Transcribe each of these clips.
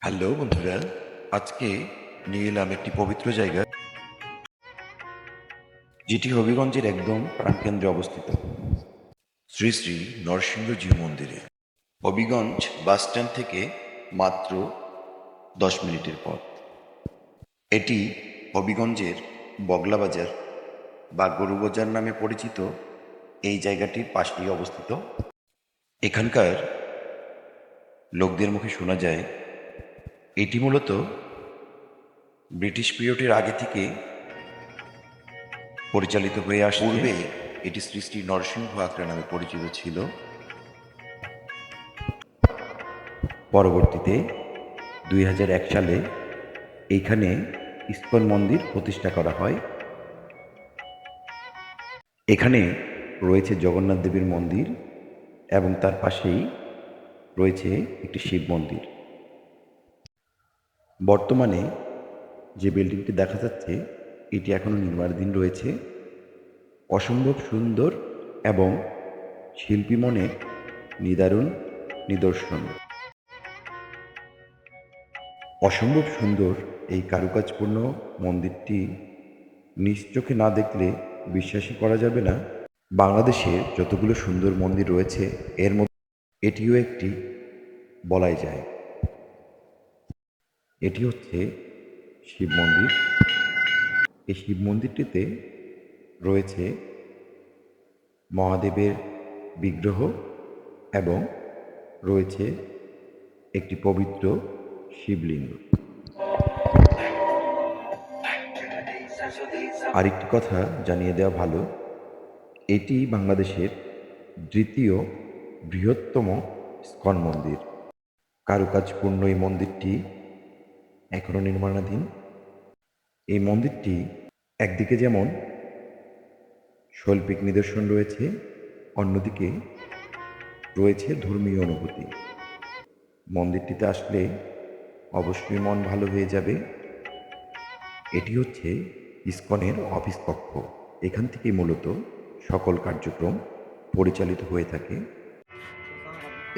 Hello বন্ধুরা, আজকে নিয়ে এলাম একটি পবিত্র জায়গা, যেটি হবিগঞ্জের একদম প্রাণকেন্দ্রে অবস্থিত, শ্রী শ্রী নরসিংহজি মন্দিরে। হবিগঞ্জ বাস স্ট্যান্ড থেকে মাত্র 10 মিনিটের পথ। এটি হবিগঞ্জের বগলাবাজার বা গরুবাজার নামে পরিচিত এই জায়গাটির পাশেই অবস্থিত। এখানকার লোকদের মুখে শোনা যায় এটি মূলত ব্রিটিশ পিরিয়ডের আগে থেকে পরিচালিত হয়ে আসছে। পূর্বে এটি শ্রী শ্রী নরসিংহ আখড়া নামে পরিচিত ছিল। পরবর্তীতে 2001 সালে এইখানে ইস্কন মন্দির প্রতিষ্ঠা করা হয়। এখানে রয়েছে জগন্নাথ দেবীর মন্দির এবং তার পাশেই রয়েছে একটি শিব মন্দির। বর্তমানে যে বিল্ডিংটি দেখা যাচ্ছে এটি এখনও নির্মাণাধীন রয়েছে। অসম্ভব সুন্দর এবং শিল্পী মনে নিদারুণ নিদর্শন। অসম্ভব সুন্দর এই কারুকাজপূর্ণ মন্দিরটি নিজ চোখে না দেখলে বিশ্বাসই করা যাবে না। বাংলাদেশের যতগুলো সুন্দর মন্দির রয়েছে এর মধ্যে এটিও একটি বলাই যায়। এটি হচ্ছে শিব মন্দির। এই শিব মন্দিরটিতে রয়েছে মহাদেবের বিগ্রহ এবং রয়েছে একটি পবিত্র শিবলিঙ্গ। আরেকটি কথা জানিয়ে দেওয়া ভালো, এটি বাংলাদেশের দ্বিতীয় বৃহত্তম ইস্কন মন্দির। কারুকাজপূর্ণ এই মন্দিরটি এখনও নির্মাণাধীন। এই মন্দিরটি একদিকে যেমন শৈল্পিক নিদর্শন রয়েছে, অন্যদিকে রয়েছে ধর্মীয় অনুভূতি। মন্দিরটিতে আসলে অবশ্যই মন ভালো হয়ে যাবে। এটি হচ্ছে ইস্কনের অফিস কক্ষ। এখান থেকেই মূলত সকল কার্যক্রম পরিচালিত হয়ে থাকে।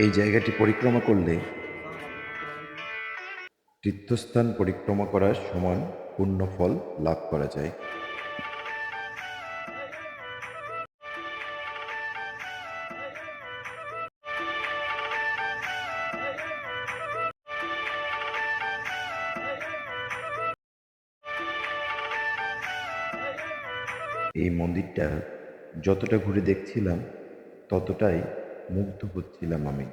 এই জায়গাটি পরিক্রমা করলে তীর্থস্থান পরিক্রমা করার সমান পুণ্যফল লাভ করা যায়। এই মন্দিরটা যতটা ঘুরে দেখছিলাম ততটাই মুগ্ধ হচ্ছিলাম আমি।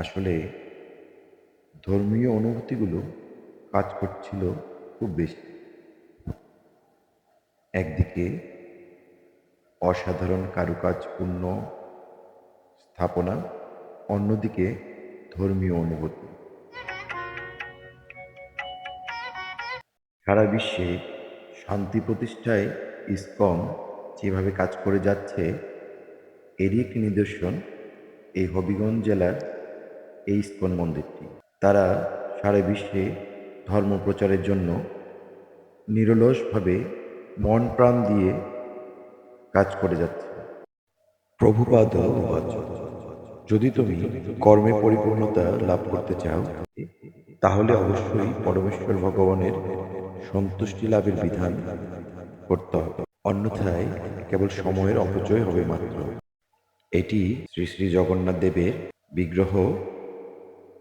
আসলে ধর্মীয় অনুভূতিগুলো কাজ করছিল খুব বেশি। একদিকে অসাধারণ কারুকাজপূর্ণ স্থাপনা, অন্যদিকে ধর্মীয় অনুভূতি। সারা বিশ্বে শান্তি প্রতিষ্ঠায় ইসকন যেভাবে কাজ করে যাচ্ছে এরই একটি নিদর্শন এই হবিগঞ্জ জেলার এই ইসকন মন্দিরটি। তারা সারা বিশ্বে ধর্ম প্রচারের জন্য নিরলসভাবে মন প্রাণ দিয়ে কাজ করে যাচ্ছে। প্রভুপাদ যদি তুমি কর্মে পরিপূর্ণতা লাভ করতে চাও তাহলে অবশ্যই পরমেশ্বর ভগবানের সন্তুষ্টি লাভের বিধান করতে হবে, অন্যথায় কেবল সময়ের অপচয় হবে মাত্র। এটি শ্রী শ্রী জগন্নাথ দেবের বিগ্রহ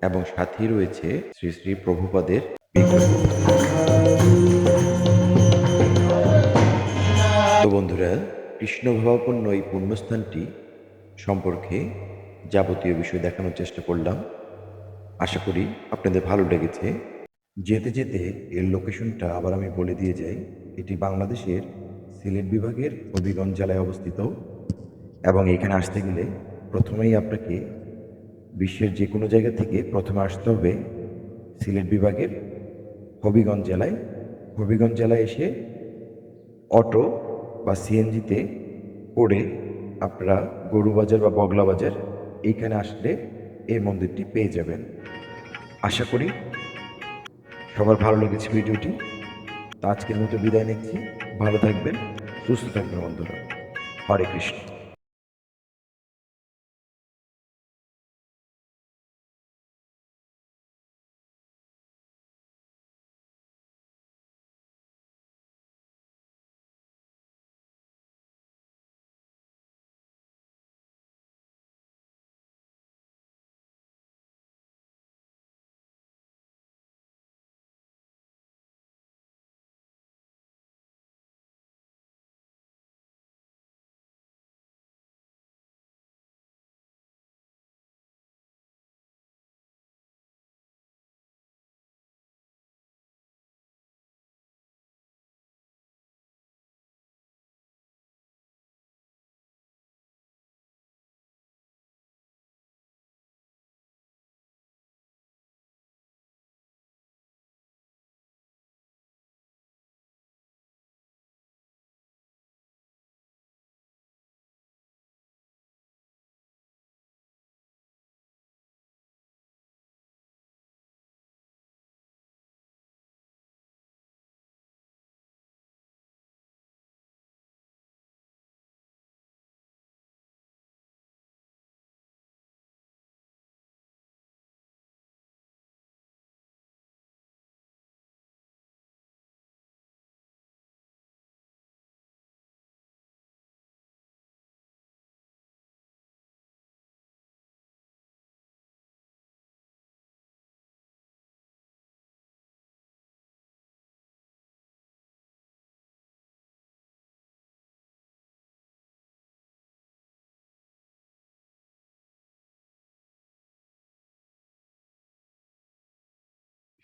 এবং সাথেই রয়েছে শ্রী শ্রী প্রভুপাদের বিগ্রহ। তো বন্ধুরা, কৃষ্ণ ভাবাপন্ন এই পুণ্যস্থানটি সম্পর্কে যাবতীয় বিষয় দেখানোর চেষ্টা করলাম। আশা করি আপনাদের ভালো লেগেছে। যেতে যেতে এর লোকেশনটা আবার আমি বলে দিয়ে যাই। এটি বাংলাদেশের সিলেট বিভাগের হবিগঞ্জ জেলায় অবস্থিত এবং এখানে আসতে গেলে প্রথমেই আপনাকে বিশ্বের যে কোনো জায়গা থেকে প্রথমে আসতে হবে সিলেট বিভাগের হবিগঞ্জ জেলায়। হবিগঞ্জ জেলায় এসে অটো বা সিএনজিতে করে আপনারা গরুবাজার বা বগলাবাজার এইখানে আসলে এই মন্দিরটি পেয়ে যাবেন। আশা করি সবার ভালো লেগেছে ভিডিওটি। তা আজকের মতো বিদায় নিচ্ছি। ভালো থাকবেন, সুস্থ থাকবেন বন্ধুরা। হরে কৃষ্ণ।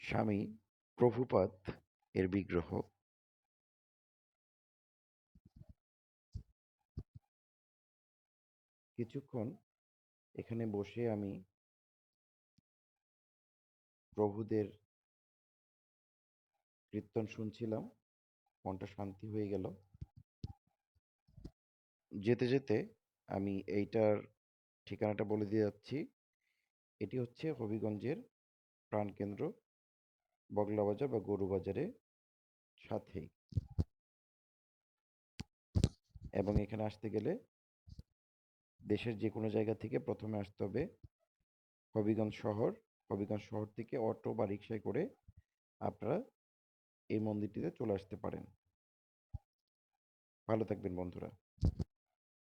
স্বামী প্রভুপাদ এর বিগ্রহ। কিছুক্ষণ এখানে বসে আমি প্রভুদের কীর্তন শুনছিলাম, মনটা শান্তি হয়ে গেল। যেতে যেতে আমি এইটার ঠিকানাটা বলে দিয়ে যাচ্ছি। এটি হচ্ছে হবিগঞ্জের প্রাণকেন্দ্র বগলাবাজার বা গরুবাজারের সাথেই। এবং এখানে আসতে গেলে দেশের যে কোনো জায়গা থেকে প্রথমে আসতে হবে হবিগঞ্জ শহর। হবিগঞ্জ শহর থেকে অটো বা রিক্সায় করে আপনারা এই মন্দিরটিতে চলে আসতে পারেন। ভালো থাকবেন বন্ধুরা।